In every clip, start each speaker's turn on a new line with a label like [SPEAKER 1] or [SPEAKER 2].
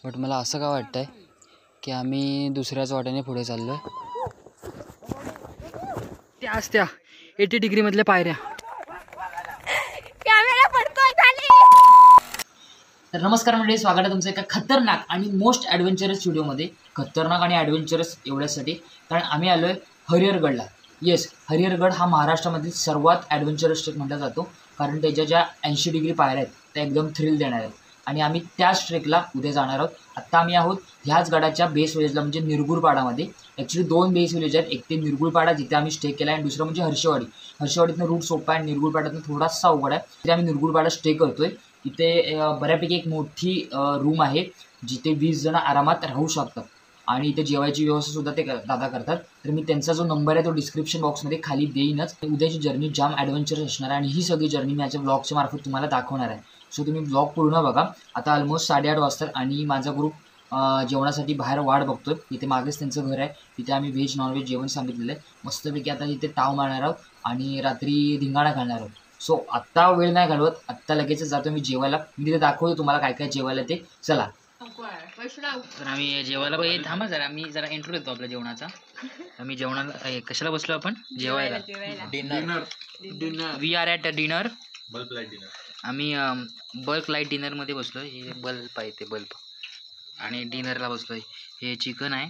[SPEAKER 1] But मला असं का वाटतंय की आम्ही दुसऱ्याच वाट्याने पुढे चाललोय. त्या 80 डिग्रीमधल्या पायऱ्या. तर नमस्कार मंडळी, स्वागत आहे तुमचं एका खतरनाक आणि मोस्ट ॲडव्हेंचरस व्हिडिओमध्ये. खतरनाक आणि ॲडव्हेंचरस एवढ्यासाठी कारण आम्ही आलो आहे हरिहरगडला. येस, हरिहरगड हा महाराष्ट्रामधील सर्वात ॲडव्हेंचरस ट्रेक म्हटला जातो कारण त्याच्या ज्या 80 डिग्री पायऱ्या आहेत त्या एकदम थ्रिल देणार आहेत आणि आम्ही त्याच ट्रेकला उद्या जाणार आहोत. आत्ता आम्ही आहोत ह्याच गडाच्या बेस विलेजला म्हणजे निरगुरपाडामध्ये. ॲक्च्युली 2 बेस विलेज आहेत, एक ते निरगुरपाडा जिथे आम्ही स्टे केला आहे आणि दुसरं म्हणजे हर्षवाडी. हर्षवाडीतनं रूट सोपा आहे आणि निरगुरपाड्यातनं थोडासा अवघड आहे. तिथे आम्ही निरगुरपाडा स्टे करतोय. इथे बऱ्यापैकी एक मोठी रूम आहे जिथे 20 जण आरामात राहू शकतात आणि इथे जेवायची व्यवस्थासुद्धा ते दादा करतात. तर मी त्यांचा जो नंबर आहे तो डिस्क्रिप्शन बॉक्समध्ये खाली देईनच. उद्याची जर्नी जाम ॲडव्हेंचरस असणार आहे आणि ही सगळी जर्नी मी माझ्या ब्लॉगच्या मार्फत तुम्हाला दाखवणार आहे. सो तुम्ही ब्लॉग पूर्ण बघा. आता ऑलमोस्ट 8:30 वाजतात आणि माझा ग्रुप जेवणासाठी बाहेर वाट बघतोय. तिथे मागेच त्यांचं घर आहे, तिथे आम्ही व्हेज नॉनव्हेज जेवण सांगितलेलं आहे. मस्तपैकी आता तिथे ताव मारणार आहोत आणि रात्री धिंगाणा घालणार आहोत. सो आत्ता वेळ नाही घालवत, आत्ता लगेचच जातो मी जेवायला. मी तिथे दाखवतो तुम्हाला काय काय जेवायला ते. चला. तर आम्ही जेवायला थांबा जरा, मी जरा इंट्रो देतो आपल्या जेवणाचा. आम्ही जेवणाला कशाला बसलो आपण? जेवायला. Dinner. We are at dinner. Bulb light dinner. आम्ही बल्क लाईट डिनरमध्ये बसलो. हे बल्ब आहे, ते बल्ब. आणि डिनरला बसलो. हे चिकन आहे.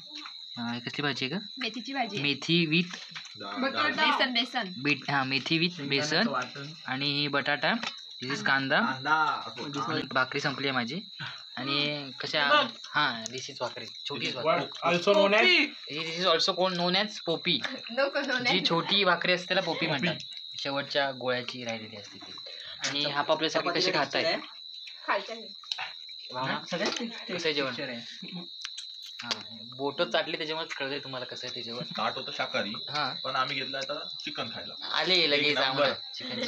[SPEAKER 1] कसली भाजी आहे का? मेथीची भाजी. मेथी विथ बेसन. बीट. हां, मेथी विथ बेसन आणि बटाटा. दिस इज कांदा. भाकरी संपली आहे माझी. आणि कशा? हां, दिस इज भाकरी, छोटी भाकरी. दिस इज ऑल्सो नोन ॲज पोपी. जी छोटी भाकरी असते त्याला पोपी म्हणतात. शेवटच्या गोळ्याची राहिलेली असते ती. आणि हा आपल्यासारखे कसे खात आहे? कसं जेवण? हां, बोटच चाटली त्याच्यामुळे कळतंय तुम्हाला कसं आहे ते जेवण.
[SPEAKER 2] ताट होतं शाकाहारी. हां, पण आम्ही घेतलं आता चिकन खायला.
[SPEAKER 1] आले लगेच चिकन.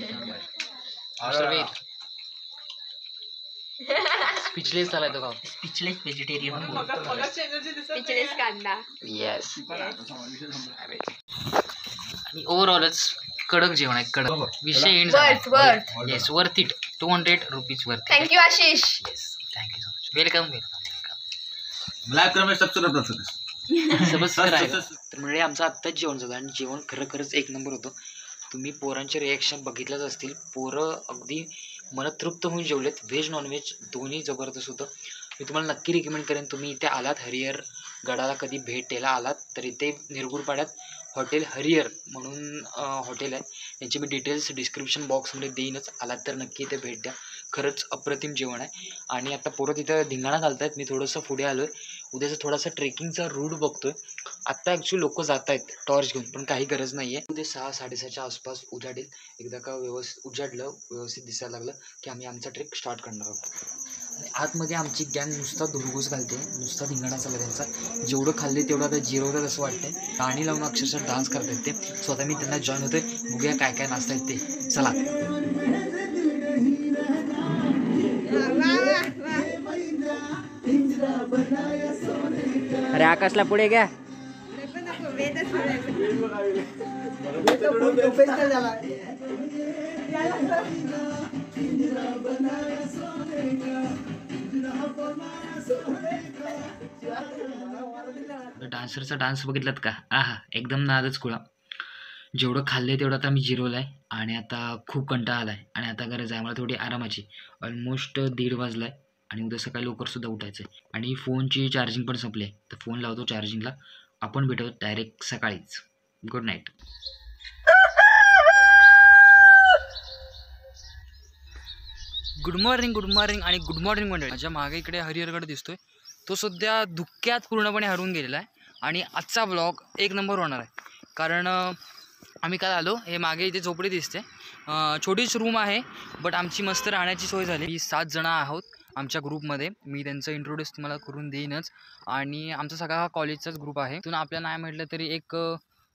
[SPEAKER 1] स्पीचलेस झालाय तो भाऊ. Speechless vegetarian.
[SPEAKER 3] स्पीचलेस कांदा.
[SPEAKER 1] येस. आणि ओव्हरऑलच कडक जेवण आहे, कडक. विषय एंड झाला. Yes, worth it. 200 rupees worth.
[SPEAKER 3] Thank you Ashish.
[SPEAKER 1] Yes, thank you so much. Welcome. तर म्हणजे आमचं आत्ताच जेवण झालं आणि जेवण खरंच एक नंबर होतं. तुम्ही पोरांचे रिॲक्शन बघितलंच असतील. पोरं अगदी मनतृप्त होऊन जेवलेत. व्हेज नॉनव्हेज दोन्ही जबरदस्त होतं. मी तुम्हाला नक्की रिकमेंड करेन, तुम्ही इथे आलात हरिहर गडाला कधी भेट द्यायला आलात तर इथे निरगुरपाड्यात हॉटेल हरिहर म्हणून हॉटेल आहे. यांची मी डिटेल्स डिस्क्रिप्शन बॉक्समध्ये देईनच. आलात तर नक्की इथे भेट द्या. खरंच अप्रतिम जेवण आहे. आणि आता पोरं तिथं धिंगाणा घालत आहेत. मी थोडंसं पुढे आलो आहे. उद्याचा थोडासा ट्रेकिंगचा रूट बघतोय. आत्ता ॲक्च्युली लोक जात आहेत टॉर्च घेऊन, पण काही गरज नाही आहे. उद्या 6-6:30च्या आसपास उजाडेल. एकदा का उजाडलं, व्यवस्थित दिसायला लागलं की आम्ही आमचा ट्रेक स्टार्ट करणार आहोत. आणि आतमध्ये आमची गँग नुसता धुडगूस घालते, नुसता धिंगाणा चालला त्यांचा. जेवढं खाल्ले तेवढं आता जिरवतात असं वाटतंय. गाणी लावून अक्षरशः डान्स करतात ते. स्वतः मी त्यांना जॉईन होतोय. बघूया काय काय नाचतायत ते. चला. अरे आकाशला पुढे घ्या. डान्सरचा डान्स बघितलात का? आहा, एकदम नादच खुळा. जेवढं खाल्लंय तेवढं आता मी जिरवलं आहे आणि आता खूप कंटाळा आला आहे आणि आता गरज आहे मला थोडी आरामाची. ऑलमोस्ट 1:30 वाजला आहे आणि उद्या सकाळी लवकरसुद्धा उठायचं आहे. आणि फोनची चार्जिंग पण संपली आहे, तर फोन लावतो चार्जिंगला. आपण भेटू डायरेक्ट सकाळीच. Good night. गुड मॉर्निंग आणि गुड मॉर्निंग मंडळी. माझ्या मागे इकडे हरिहरगड दिसतोय. तो सध्या धुक्यात पूर्णपणे हरवून गेलेला आहे आणि आजचा ब्लॉग एक नंबर होणार आहे. कारण आम्ही काय आलो, हे मागे इथे झोपडी दिसते. छोटीच रूम आहे बट आमची मस्त राहण्याची सोय झाली. 7 जण आहोत आमच्या ग्रुपमध्ये. मी त्यांचं इंट्रोड्यूस तुम्हाला करून देईनच. आणि आमचा सगळा हा कॉलेजचाच ग्रुप आहे. तिथून आपल्याला नाही म्हटलं तरी एक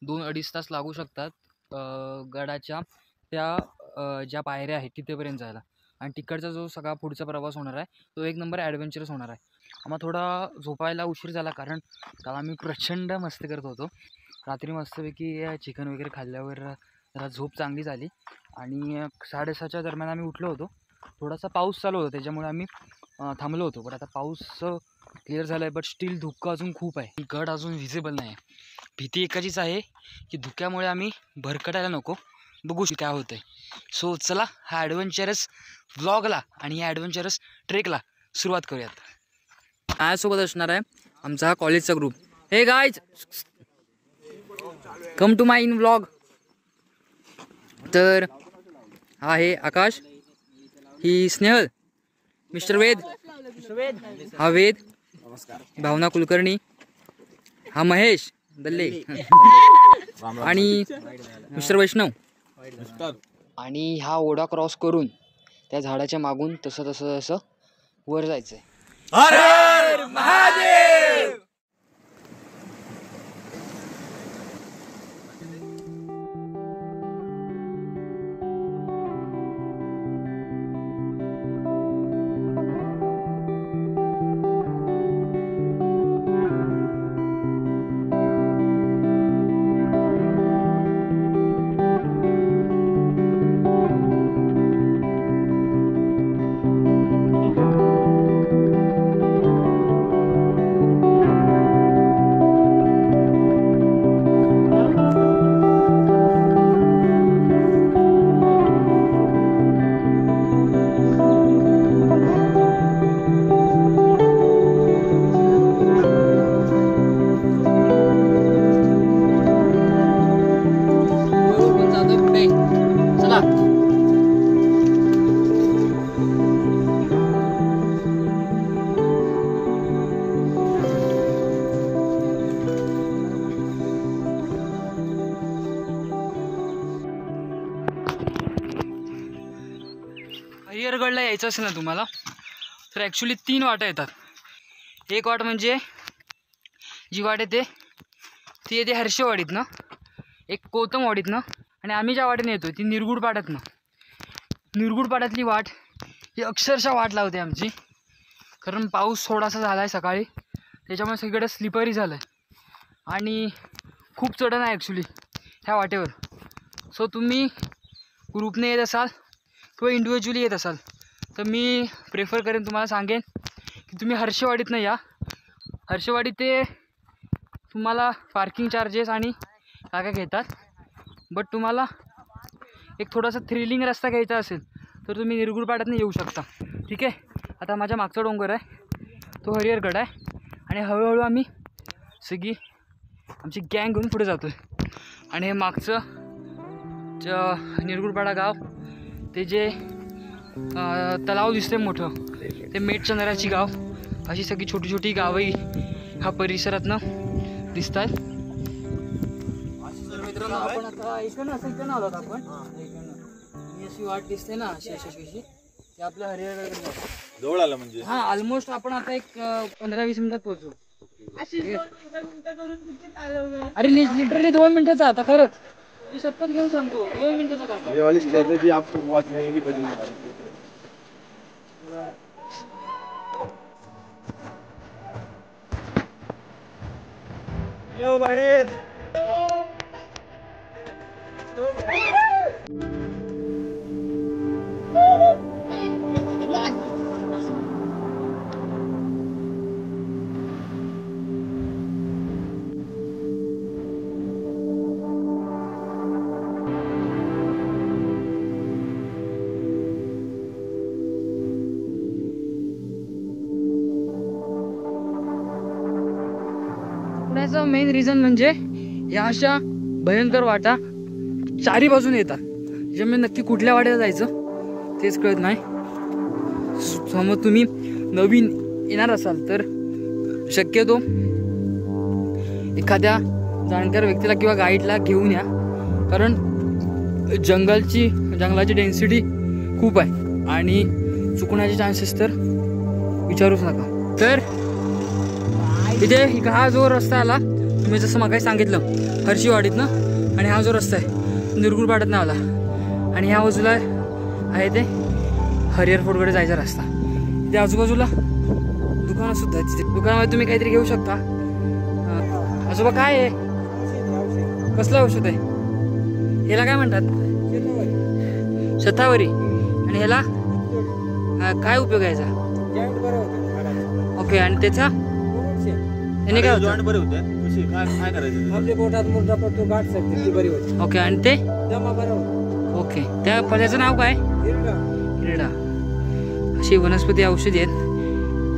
[SPEAKER 1] 2-2.5 तास लागू शकतात गडाच्या त्या ज्या पायऱ्या आहेत तिथेपर्यंत जायला. आणि तिकडचा जो सगळा पुढचा प्रवास होणार आहे तो एक नंबर ॲडव्हेंचरस होणार आहे. आम्हाला थोडा झोपायला उशीर झाला कारण काल आम्ही प्रचंड मस्ती करत होतो. रात्री मस्तपैकी चिकन वगैरे खाल्ल्यावर जरा झोप चांगली झाली आणि 6:30च्या दरम्यान आम्ही उठलो होतो. थोडासा पाऊस चालू होता त्याच्यामुळे आम्ही थांबलो होतो. पण आता पाऊस
[SPEAKER 4] क्लिअर झालं आहे, बट स्टील धुकं अजून खूप आहे. गड अजून विजिबल नाही आहे. भीती एकाचीच आहे की धुक्यामुळे आम्ही भरकटायला नको. बघू काय होतंय. सो चला हा ॲडव्हेंचरस व्लॉगला आणि या ॲडव्हेंचरस ट्रेकला सुरुवात करूयात. माझ्यासोबत असणार आहे आमचा हा कॉलेजचा group. Hey guys, come to my in vlog. तर हा आहे आकाश, ही स्नेहल, मिस्टर वेद, हा वेद, भावना कुलकर्णी, हा महेश दल्ले आणि मिस्टर वैष्णव. आणि हा ओढा क्रॉस करून त्या झाडाच्या मागून तसं तसं तसं वर जायचंय. हर हर महादेव. हरिहरगडला यायचं असेल ना तुम्हाला तर ॲक्च्युली 3 वाटा येतात. एक वाट म्हणजे जी वाट येते ती येते हर्षवाडीतनं, एक कोतमवाडीतनं, आणि आम्ही ज्या वाटेने येतो ती निरगुडपाड्यातनं. निरगुडपाड्यातली वाट ही अक्षरशः वाट लावते आमची, कारण पाऊस थोडासा झाला आहे सकाळी, त्याच्यामुळे सगळीकडे स्लिपरी झालं आहे आणि खूप चढण आहे ॲक्च्युली ह्या वाटेवर. सो तुम्ही ग्रुपने येत असाल किंवा इंडिव्हिज्युअली येत असाल तर मी प्रेफर करेन, तुम्हाला सांगेन की तुम्ही हर्षवाडीतनं या. हर्षवाडी ते तुम्हाला पार्किंग चार्जेस आणि काय काय घेतात, बट तुम्हाला एक थोडासा थ्रिलिंग रस्ता घ्यायचा असेल तर तुम्ही निरगुडपाड्यातनं येऊ शकता. ठीक आहे. आता माझ्या मागचा डोंगर आहे तो हरिहरगड आहे आणि हळूहळू आम्ही सगळी आमची गँग घेऊन पुढे जातो आहे. आणि हे मागचं निरगुडपाडा गाव, ते जे तलाव दिसते मोठं, ते मेटचंद्राची गाव, अशी सगळी छोटी छोटी गावही ह्या परिसरातनं दिसतात. मित्रांनो आपण आता इकडनं आलो आपण, ही अशी वाट दिसते ना अशी अशी कशी, ते आपलं हरिहरगड
[SPEAKER 2] जवळ आलं म्हणजे.
[SPEAKER 4] हां, ऑलमोस्ट आपण आता एक 15-20 मिनिटात पोहोचू. अरे लिटरली 2 मिनिटाचा आता, खरंच मी शपथ घेऊन सांगतो 2 मिनिटाचा का. पुण्याचं मेन रिझन म्हणजे या अशा भयंकर वाटा 4 बाजून येतात, ज्यामुळे नक्की कुठल्या वाट्याला जायचं तेच कळत नाही. समज तुम्ही नवीन येणार असाल तर शक्यतो एखाद्या जाणकार व्यक्तीला किंवा गाईडला घेऊन या, कारण जंगलाची डेन्सिटी खूप आहे आणि चुकण्याचे चान्सेस तर विचारूच नका. तर इथे हा जो रस्ता आला तुम्ही जसं मग सांगितलं हर्षीवाडीतनं, आणि हा जो रस्ता आहे निरगुडपाड्यातनं आला, आणि ह्या बाजूला आहे ते हरिहर फोर्टकडे जायचा रस्ता. इथे आजूबाजूला दुकानं सुद्धा आहेत, तिथे दुकानामध्ये तुम्ही काहीतरी घेऊ शकता. आजोबा काय आहे, कसलं औषध आहे, ह्याला काय म्हणतात, शतावरी, आणि ह्याला काय उपयोग आहे याचा. ओके, आणि त्याचा त्याने काय होतं?
[SPEAKER 2] बरे होते काय करायचं
[SPEAKER 5] आपल्या पोटात मुर्दा पडतो गाठ सरते ती बरी होती
[SPEAKER 4] ओके. आणि ते
[SPEAKER 5] दमा बरा होतो
[SPEAKER 4] ओके. त्या फळाचं नाव काय?
[SPEAKER 5] हिरडा
[SPEAKER 4] हिरडा. अशी वनस्पती औषधी आहेत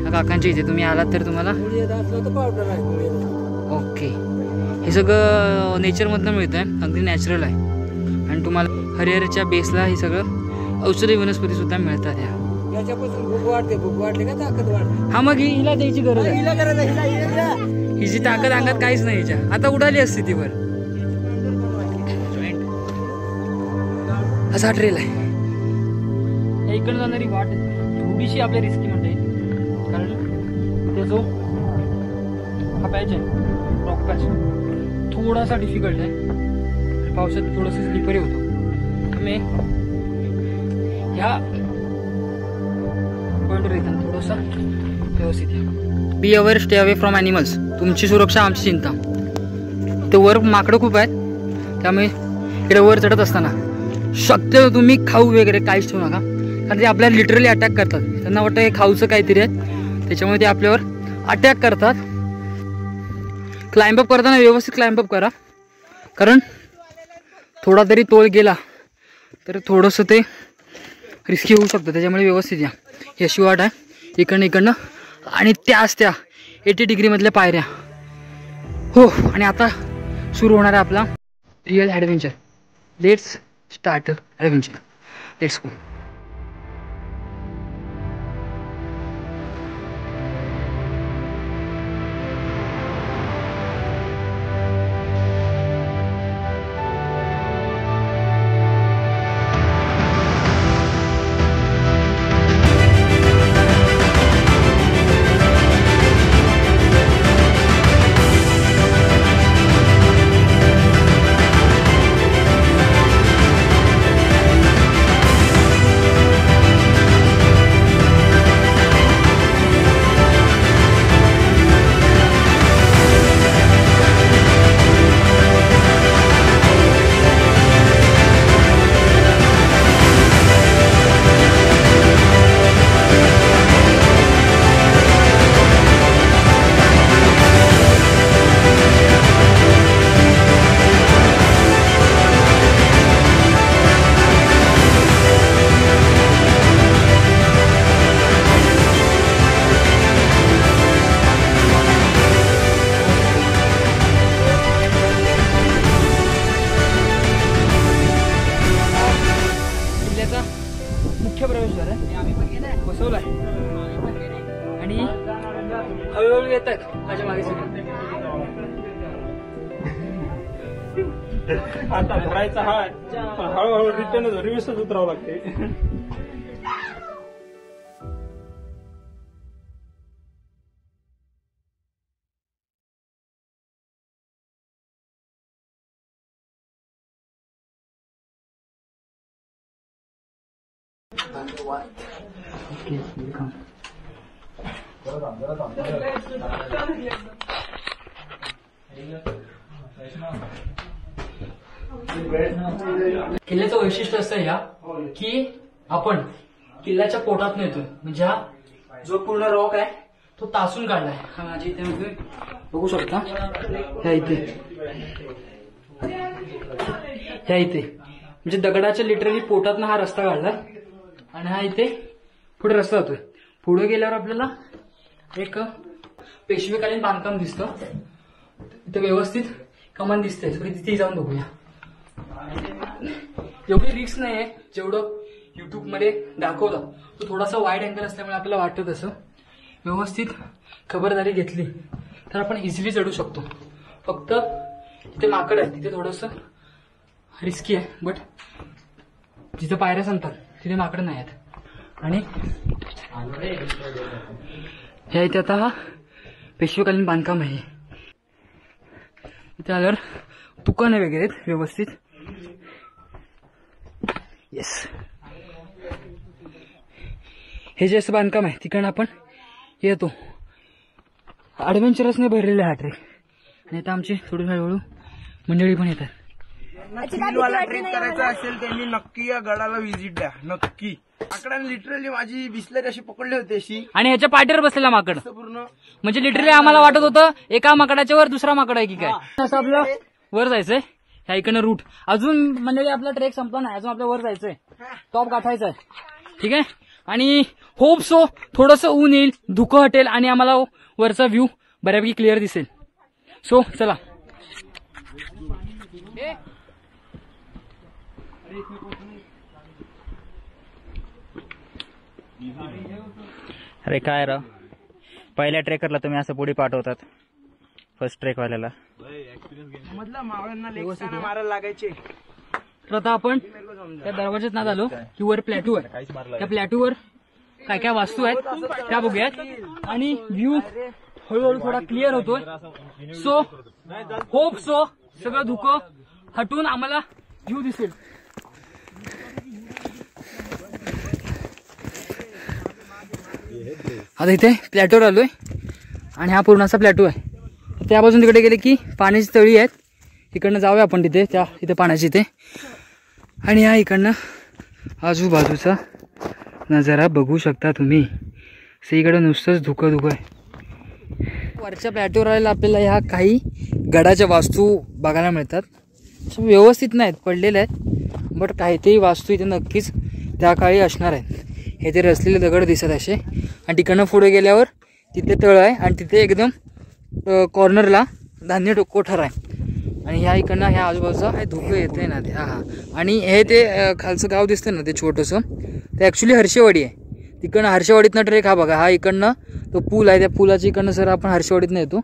[SPEAKER 4] ह्या काकांच्या इथे. तुम्ही आलात तर तुम्हाला
[SPEAKER 5] मुळी येत असलं तर पावडर आहे मुळी येत.
[SPEAKER 4] ओके. हे सगळं नेचरमधनं मिळतं आहे, अगदी नॅचरल आहे. आणि तुम्हाला हरिहरच्या बेसला हे सगळं औषधी वनस्पती सुद्धा मिळतात ह्या.
[SPEAKER 5] याच्यापासून भूक वाढते का ताकद वाढते?
[SPEAKER 4] हा मग हिला द्यायची गरज आहे.
[SPEAKER 5] हिला गरज आहे, हिला द्या.
[SPEAKER 4] हिची ताकद अंगात काहीच नाही हिच्या. आता उडाली असते ती वर. असा ट्रेल आहे. या इकडे जाणारी वाट थोडीशी आपल्या रिस्की म्हणता येईल, कारण ते जो हा पॅच आहे रॉक पॅच थोडासा डिफिकल्ट आहे. पावसात थोडंसं स्लिपरी होतो. त्यामुळे ह्या पॉईंटवर येताना थोडंसं व्यवस्थित आहे. Be aware, stay away from animals. तुमची सुरक्षा आमची चिंता. ते वर माकडं खूप आहेत, त्यामुळे इकडे वर चढत असताना शक्यतो तुम्ही खाऊ वगैरे काहीच ठेवू नका, कारण ते आपल्याला लिटरली अटॅक करतात. त्यांना वाटतं हे खाऊचं काहीतरी आहे, त्याच्यामुळे ते आपल्यावर अटॅक करतात. क्लाइंबअप करताना व्यवस्थित क्लाइंबअप करा, कारण थोडा तरी तोल गेला तर थोडंसं ते रिस्की होऊ शकतं. त्याच्यामुळे व्यवस्थित या. ही अशी वाट आहे इकडनं आणि त्या 80 डिग्रीमधल्या पायऱ्या. हो, आणि आता सुरू होणार आहे आपला real adventure. Let's start adventure. Let's go. मुख्य प्रवेशद्वार आहे, बसवला आहे आणि हळूहळू येत आहेत माझ्या मागे सगळे.
[SPEAKER 5] आता भरायचा हा हळूहळू रिटर्न रिव्हर्सच उतरावं लागते.
[SPEAKER 4] किल्ल्याचं वैशिष्ट्य असं या की आपण किल्ल्याच्या पोटात येतो, म्हणजे हा जो पूर्ण रॉक आहे तो तासून काढलाय. हा माझ्या इथे तुम्ही बघू शकता. ह्या इथे म्हणजे दगडाच्या लिटरली पोटातनं हा रस्ता काढलाय आणि हा इथे पुढे रस्ता जातोय. पुढे गेल्यावर आपल्याला एक पेशवेकालीन बांधकाम दिसतं. इथे व्यवस्थित कमान दिसते, तिथे जाऊन बघूया. एवढी रिस्क नाहीये जेवढं युट्यूब मध्ये दाखवलं. तो थोडासा वाईड अँगल असल्यामुळे आपल्याला वाटतं तसं. व्यवस्थित खबरदारी घेतली तर आपण इझिली चढू शकतो. फक्त तिथे माकड आहे, तिथे थोडंसं रिस्की आहे, बट जिथे पायऱ्या सांगतात तिथे माकड नाही आहेत. आणि ह्या इथे आता हा पेशवेकालीन बांधकाम आहे. इथे आल्यावर दुकानं वगैरे आहेत व्यवस्थित. येस, हे जे असं बांधकाम आहे तिकडनं आपण येतो. ॲडव्हेंचरसने भरलेलं हा ट्रेक. आणि आता आमची थोडी हळूहळू मंडळी पण येतात.
[SPEAKER 6] चिलवाला ट्रेक करायचा असेल त्यांनी नक्की या गडाला व्हिजिट द्या, नक्की. माकडाने लिटरली माझी बिस्लरी अशी पकडली होती अशी,
[SPEAKER 4] आणि ह्याच्या पाठीवर बसलेला माकड,
[SPEAKER 6] पूर्ण
[SPEAKER 4] म्हणजे लिटरली आम्हाला वाटत होतं एका माकडाच्या वर दुसरा माकड आहे की काय. असं आपलं वर जायचंय ह्या इकडनं रूट. अजून म्हणजे आपला ट्रेक संपला नाही, अजून आपल्या वर जायचंय, टॉप गाठायचा आहे. ठीक आहे. आणि होप सो थोडंसं ऊन येईल, धुकं हटेल आणि आम्हाला वरचा व्ह्यू बऱ्यापैकी क्लिअर दिसेल. सो चला.
[SPEAKER 7] अरे काय राव, पहिल्या ट्रेकरला तुम्ही असं पुढे पाठवतात, फर्स्ट ट्रेकवाल्याला.
[SPEAKER 6] मधला मावळ्यांना लेक्साना मारायला लागायचे.
[SPEAKER 4] तर आता आपण त्या दरवाज्यात ना झालो की वर प्लॅटू आहे, त्या प्लॅटूवर काय काय वास्तू आहेत त्या बघूयात आणि व्ह्यू हळूहळू थोडा क्लिअर होतोय. सो होप सो सगळं धुकं हटून आम्हाला व्ह्यू दिसेल. आता इथे प्लॅटूवर आलोय आणि हा पूर्ण असा प्लॅटू आहे. त्या बाजून तिकडे गेले की पाण्याची तळी आहेत, इकडनं जाऊया आपण तिथे, त्या इथे पाण्याची इथे. आणि या इकडनं आजूबाजूचा नजारा बघू शकता तुम्ही, सगळीकडे नुसतंच धुकं धुकं आहे. वरच्या प्लॅटूवर आलेला आपल्याला ह्या काही गडाच्या वास्तू बघायला मिळतात. व्यवस्थित नाहीत, पडलेल्या आहेत, बट काहीतरी वास्तू इथे नक्कीच त्या काळी असणार आहेत. हे ते रचलेले दगड दिसत असे. आणि तिकडनं पुढे गेल्यावर तिथे तळ आहे आणि तिथे एकदम कॉर्नरला धान्य कोठार आहे. आणि ह्या इकडनं ह्या आजूबाजूचा हे धुकं येते ना ते. हा. आणि हे ते खालचं गाव दिसतं ना ते छोटंसं, ते ॲक्च्युली हर्षेवाडी आहे. तिकडनं हर्षेवाडीतनं ट्रेक हा बघा, हा इकडनं तो पूल आहे, त्या पुलाच्या इकडनं सर आपण हर्षेवाडीतनं येतो.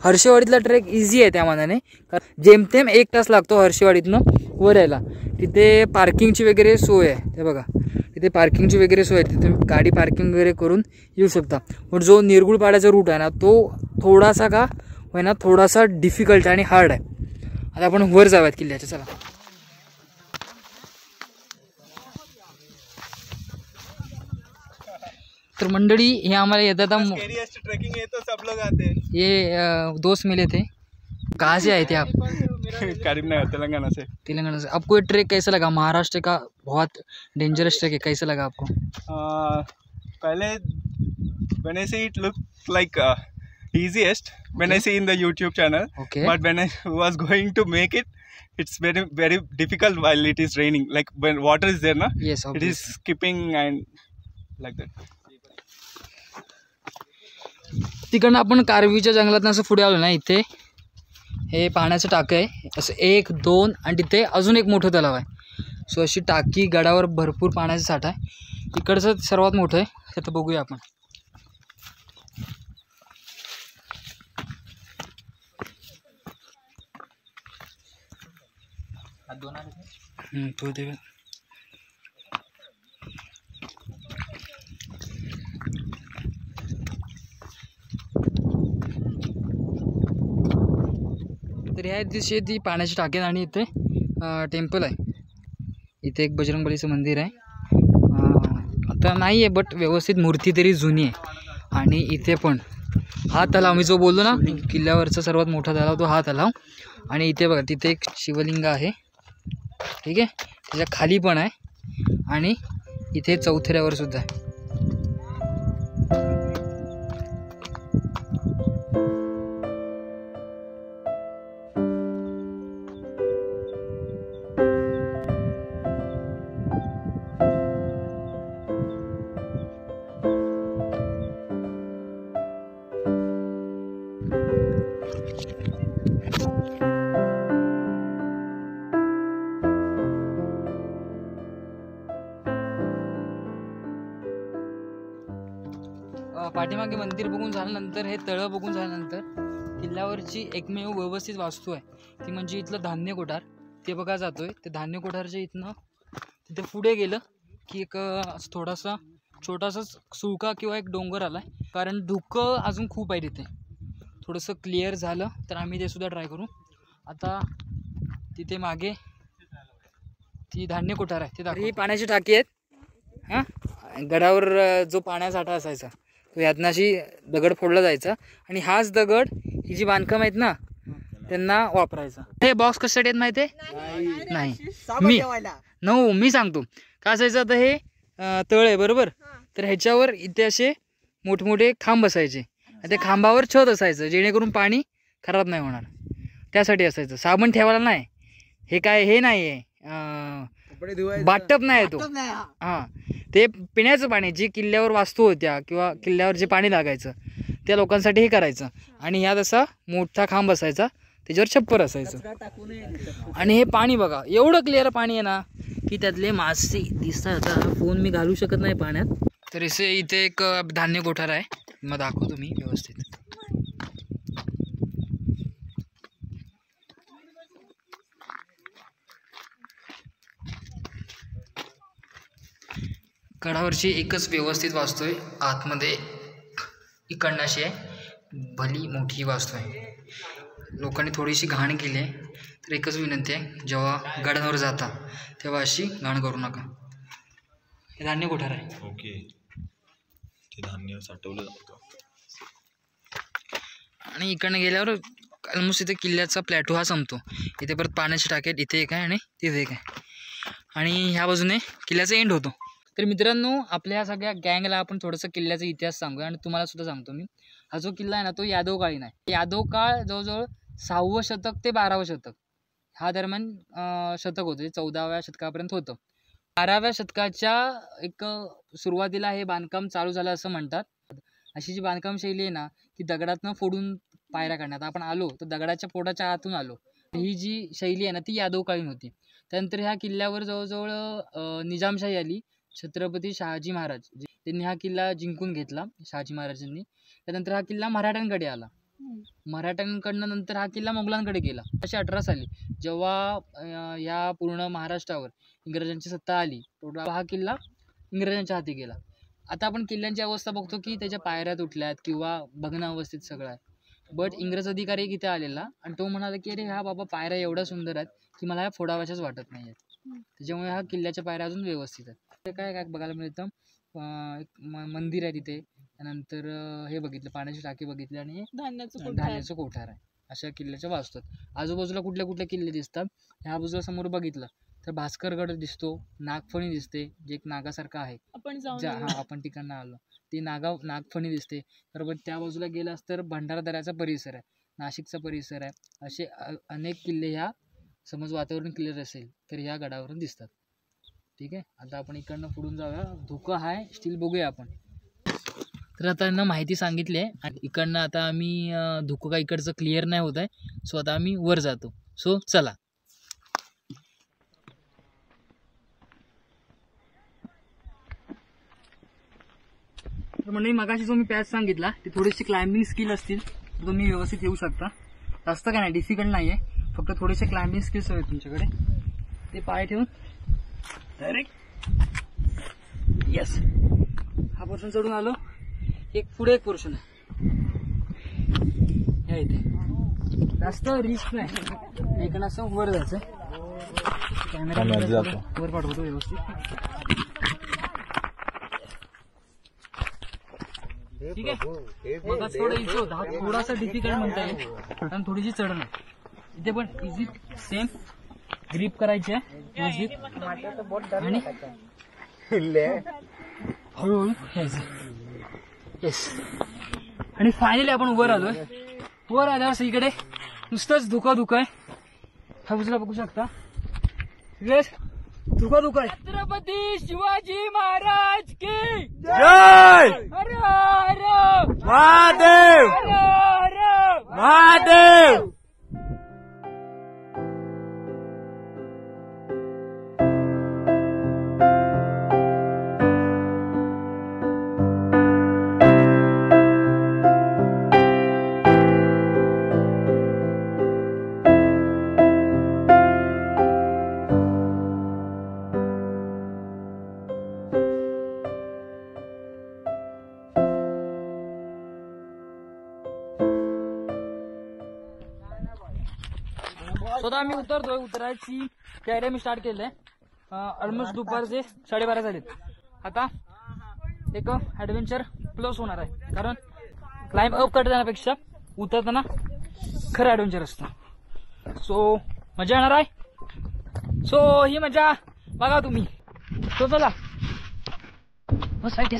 [SPEAKER 4] हर्षेवाडीतला ट्रेक इझी आहे त्या मानाने, जेमतेम 1 तास लागतो हर्षेवाडीतनं वर यायला. तिथे पार्किंगची वगैरे सोय आहे, ते बघा तिथे पार्किंगची वगैरे सोय आहे, तिथे गाडी पार्किंग वगैरे करून येऊ शकता. पण जो निरगुडपाड्याचा रूट आहे ना तो थोडासा का होईना थोडासा डिफिकल्ट आणि हार्ड आहे. आता आपण वर जाऊयात किल्ल्याच्या. चला. तर मंडळी हे आम्हाला येतात,
[SPEAKER 2] ट्रेकिंग है तो सब लोग आते हैं.
[SPEAKER 4] ये दोस्त मिले थे. कहाँ से आए थे आप?
[SPEAKER 2] करीमनगर, तेलंगाना से.
[SPEAKER 4] तेलंगाना से. आपको ये ट्रेक कैसा लगा? महाराष्ट्र का बहुत डेंजरस ट्रेक है, कैसा लगा आपको?
[SPEAKER 2] पहले when I see it look like easiest when I see in the YouTube channel.
[SPEAKER 4] Okay.
[SPEAKER 2] But when I was going to make it, it's very very difficult while it is raining. Like when water is there, na?
[SPEAKER 4] Yes,
[SPEAKER 2] It
[SPEAKER 4] obviously.
[SPEAKER 2] is skipping and like that.
[SPEAKER 4] तिकडनं आपण कारवीच्या जंगलातनं असं पुढे आलो ना, इथे हे पाण्याचं टाकं आहे, असं 1, 2 आणि तिथे अजून एक मोठं तलाव आहे. सो अशी टाकी, गडावर भरपूर पाण्याचा साठा आहे. इकडचं सर्वात मोठं आहे, तर बघूया आपण. तो दे. तर ह्या दिवशी ती पाण्याची टाकी आणि इथे टेम्पल आहे. इथे एक बजरंगबलीचं मंदिर आहे. आता नाही आहे बट व्यवस्थित मूर्ती तरी जुनी आहे. आणि इथे पण हा तलाव मी जो बोललो ना किल्ल्यावरचा सर्वात मोठा तलाव, तो हा तलाव. आणि इथे बघा तिथे एक शिवलिंग आहे, ठीक आहे, त्याच्या खाली पण आहे आणि इथे चौथऱ्यावर सुद्धा आहे. पाठीमागे मंदिर बघून झाल्यानंतर, हे तळं बघून झाल्यानंतर किल्ल्यावरची एकमेव व्यवस्थित वास्तू आहे ती म्हणजे इथलं धान्य कोठार. ते बघा जातोय, ते धान्य कोठारच्या इथनं तिथे पुढे गेलं की एक थोडासा छोटासा सुळका किंवा एक डोंगर आला आहे. कारण धुकं अजून खूप आहे तिथे. थोडंसं क्लिअर झालं तर आम्ही ते सुद्धा ट्राय करू. आता तिथे मागे ती धान्य कोठार आहे, ते दाखव. ही पाण्याची टाकी आहेत. हां, गडावर जो पाण्याचा साठा असायचा तो यातनं अशी दगड फोडला जायचा आणि हाच दगड, ही जी बांधकाम आहेत ना, त्यांना वापरायचं. हे बॉक्स कशासाठी आहेत माहिती आहे? नाही मी सांगतो काय असायचं. आता हे तळ आहे बरोबर, तर ह्याच्यावर इथे असे मोठमोठे खांब असायचे. त्या खांबावर छत असायचं जेणेकरून पाणी खराब नाही होणार, त्यासाठी असायचं. साबण ठेवायला नाही. हे काय हे नाही आहे, बाटप नाही तो. हां, ते पिण्याचं पाणी जे किल्ल्यावर वास्तू होत्या किंवा किल्ल्यावर जे पाणी लागायचं त्या लोकांसाठी हे करायचं. आणि ह्यात असा मोठा खांब असायचा, त्याच्यावर छप्पर असायचं. आणि हे पाणी बघा एवढं क्लिअर पाणी आहे ना की त्यातले मासे दिसतात. आता फोन मी घालू शकत नाही पाण्यात. तर इथे एक धान्य कोठार आहे, मग दाखवतो मी व्यवस्थित. गडावरची एकच व्यवस्थित वास्तू आहे. आतमध्ये इकडनाशी आहे, भली मोठी वास्तू आहे. लोकांनी थोडीशी घाण केली आहे, तर एकच विनंती आहे, जेव्हा गडावर जाता तेव्हा अशी घाण करू नका. हे धान्य कोठार आहे.
[SPEAKER 8] ओके, ते धान्य साठवलं जातं.
[SPEAKER 4] आणि इकडनं गेल्यावर ऑलमोस्ट इथे किल्ल्याचा प्लॅटो हा संपतो. इथे परत पाण्याची टाकी आहेत, इथे एक आहे आणि तिथे एक आहे. आणि ह्या बाजूने किल्ल्याचा एंड होतो. तर मित्रांनो, आपल्या सगळ्या गँगला आपण थोडंसं किल्ल्याचा इतिहास सांगूया आणि तुम्हाला सुद्धा सांगतो मी. हा जो किल्ला आहे ना तो यादवकालीन आहे. यादव काळ जवळजवळ 6वं शतक ते 12वं शतक ह्या दरम्यान शतक होतं, 14व्या शतकापर्यंत होतं. 12व्या शतकाच्या एक सुरुवातीला हे बांधकाम चालू झालं असं म्हणतात. अशी जी बांधकाम शैली आहे ना ती दगडातनं फोडून पायऱ्या काढण्यात. आपण आलो तर दगडाच्या पोटाच्या आतून आलो. ही जी शैली आहे ना ती यादवकालीन होती. त्यानंतर ह्या किल्ल्यावर जवळजवळ निजामशाही आली. छत्रपती शहाजी महाराज त्यांनी हा किल्ला जिंकून घेतला शहाजी महाराजांनी. त्यानंतर हा किल्ला मराठ्यांकडे आला. मराठ्यांकडनं नंतर हा किल्ला मोगलांकडे गेला. 1818 साली जेव्हा या पूर्ण महाराष्ट्रावर इंग्रजांची सत्ता आली तेव्हा हा किल्ला इंग्रजांच्या हाती गेला. आता आपण किल्ल्यांची अवस्था बघतो की त्याच्या पायऱ्या तुटल्यात किंवा भग्न अवस्थेत सगळं आहे. बट इंग्रज अधिकारी एक इथे आलेला आणि तो म्हणाला की अरे ह्या बाबा पायऱ्या एवढ्या सुंदर आहेत की मला ह्या फोडाव्याच्याच वाटत नाही आहेत. त्याच्यामुळे हा किल्ल्याच्या पायऱ्या अजून व्यवस्थित आहेत. ते काय बघायला मिळतं, एक मंदिर आहे तिथे. त्यानंतर हे बघितलं, पाण्याची टाकी बघितली आणि धान्याचं कोठार आहे. अशा किल्ल्याच्या वास्तू आहेत. आजूबाजूला कुठल्या कुठल्या किल्ले दिसतात. ह्या बाजूला समोर बघितलं तर भास्करगड दिसतो, नागफणी दिसते जे एक नागासारखं आहे. आपण ठिकाणं आलो ती नागफणी दिसते. बरोबर त्या बाजूला गेलास तर भंडारदऱ्याचा परिसर आहे, नाशिकचा परिसर आहे. असे अनेक किल्ले ह्या समज वातावरण क्लिअर असेल तर ह्या गडावरून दिसतात. ठीक आहे, आता आपण इकडनं पुढून जाऊया. धुकं आहे स्टील बघूया आपण. तर आता यांना माहिती सांगितली आहे आणि इकडनं आता आम्ही धुकं का इकडचं क्लिअर नाही होत आहे. सो आता आम्ही वर जातो. सो चला. तर म्हणजे मगाशी जो मी पॅच सांगितला ती थोडीशी क्लाइम्बिंग स्किल असतील तर तुम्ही व्यवस्थित येऊ शकता. जास्त काय नाही, डिफिकल्ट नाही आहे, फक्त थोडेसे क्लाइम्बिंग स्किल्स हवे तुमच्याकडे. ते पाय ठेवून डायरेक्ट यस हा पोर्शन चढून आलो. एक पुढे एक पोर्शन आहे या इथे. जास्त रिस्क नाही, इकडनं असं वर जायचं. कॅमेरा वर पाठवतो व्यवस्थित. ठीक आहे, मग थोडं इझी होतं. हा थोडासा डिफिकल्ट म्हणता येईल कारण थोडीशी चढण आहे. इथे पण इझी सेम ग्रीप करायची आहे आणि हळूहळू घ्यायचं. येस, आणि फायनली आपण वर आलोय. वर आल्यावर इकडे नुसतंच धुकं आहे. हा बाजूला बघू शकता येस धुकं आहे. छत्रपती शिवाजी महाराज की
[SPEAKER 6] जय.
[SPEAKER 4] हर हर
[SPEAKER 6] महादेव.
[SPEAKER 4] हर हर
[SPEAKER 6] महादेव.
[SPEAKER 4] स्वतः आम्ही उतरतोय. उतरायची तयारी मी स्टार्ट केली आहे. ऑलमोस्ट दुपारचे 12:30 झालेत. आता एक ॲडव्हेंचर प्लस होणार आहे कारण क्लाइंब अप करतानापेक्षा उतरताना खरं ॲडव्हेंचर असतं. सो मजा येणार आहे. सो ही मजा बघा तुम्ही. सो चला साईड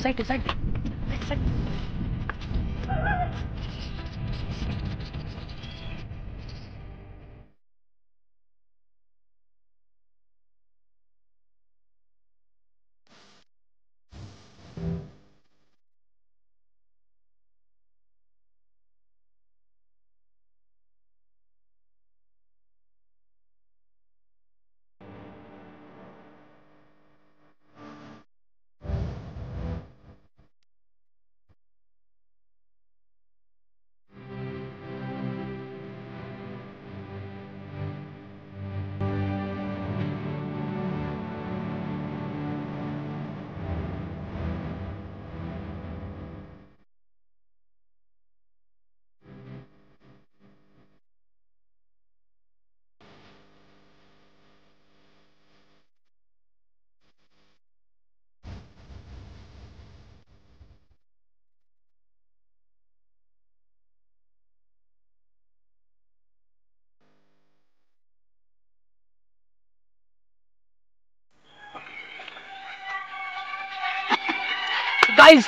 [SPEAKER 4] गाईज.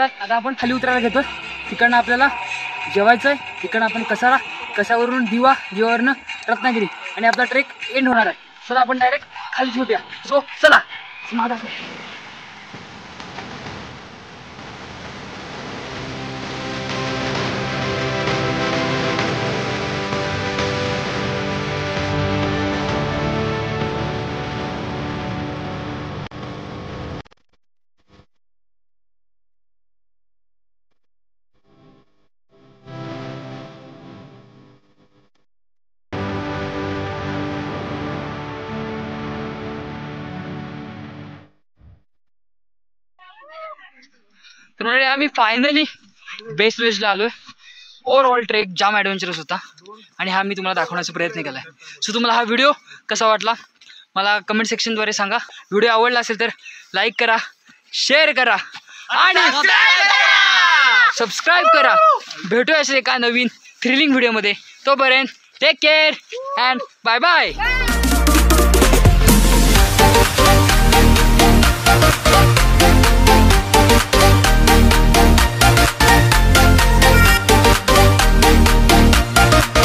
[SPEAKER 4] आता आपण खाली उतरायला घेतो. तिकडनं आपल्याला जेवायचंय. तिकडनं आपण कसारा, कसावरून दिवा, दिवावरनं रत्नागिरी आणि आपला ट्रेक एंड होणार आहे. चला आपण डायरेक्ट खाली झोपूया. सो चला. तर म्हणजे आम्ही फायनली बेस्ट वेजला आलोय. ओव्हरऑल ट्रेक जाम ॲडव्हेंचरस होता आणि हा मी तुम्हाला दाखवण्याचा प्रयत्न केला आहे. सो तुम्हाला हा व्हिडिओ कसा वाटला मला कमेंट सेक्शनद्वारे सांगा. व्हिडिओ आवडला असेल तर लाईक करा, शेअर करा आणि सबस्क्राईब करा. भेटूया असेल एका नवीन थ्रिलिंग व्हिडिओमध्ये. तोपर्यंत take care and bye bye.